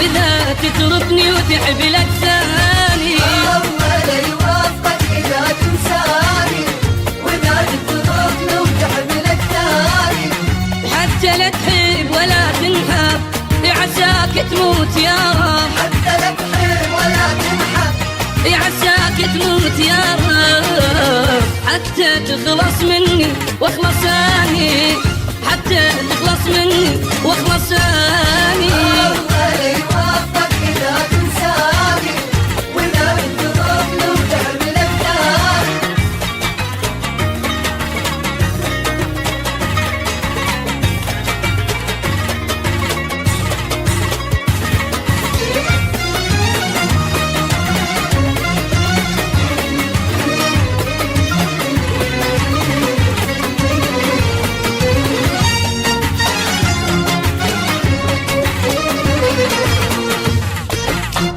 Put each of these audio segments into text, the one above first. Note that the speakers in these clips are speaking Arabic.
إذا تتركني وتحب لك ثاني. ولا يوافقك إذا تنساني، وإذا تتركني وتحب لك ثاني. حتى لا تحب ولا تنحب، عساك تموت يا رب. حتى لا تحب ولا تنحب، عساك تموت يا رب. حتى تخلص مني واخلص اني، حتى تخلص مني واخلص اني. ولا يوافقك إذا تنساني، وإذا تتركني وتحب لك ثاني.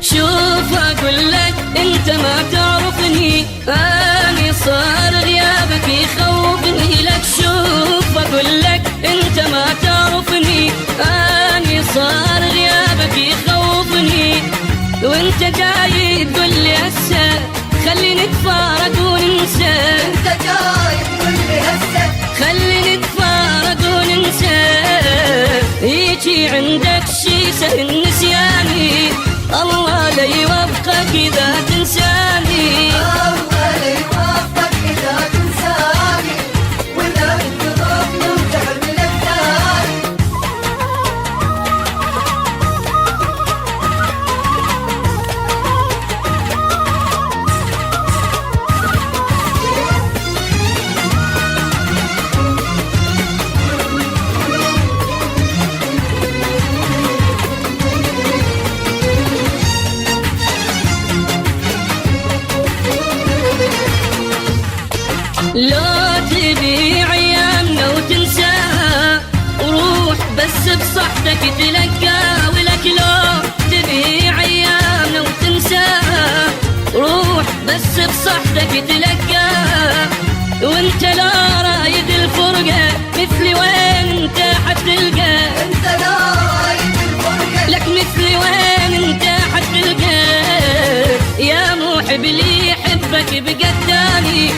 شوف اقول لك انت ما تعرفني، اني صار غيابك يخوفني لك. شوف اقول لك انت ما تعرفني، اني صار غيابك يخوفني. وانت جاي تقول لي هسه خليني نتفارق وننسى. انت جاي تقول لي هسه خليني نتفارق وننسى. يجي عندك شي سهل نسياني، الله لا يوفقك إذا تنساني. ولا يوافقك إذا تنساني، وإذا تتركني وتحب لك ثاني. لو تبيع ايامنا وتنساها، وروح بس بصحتك تلقى. ولك لو تبيع ايامنا وتنساها، روح بس بصحتك تلقى. وانت لا رايد الفرقة مثلي وين انت حتلقى. انت لا رايد الفرقة، لك مثلي وين انت حتلقى. يا محب لي يحبك بقدامي.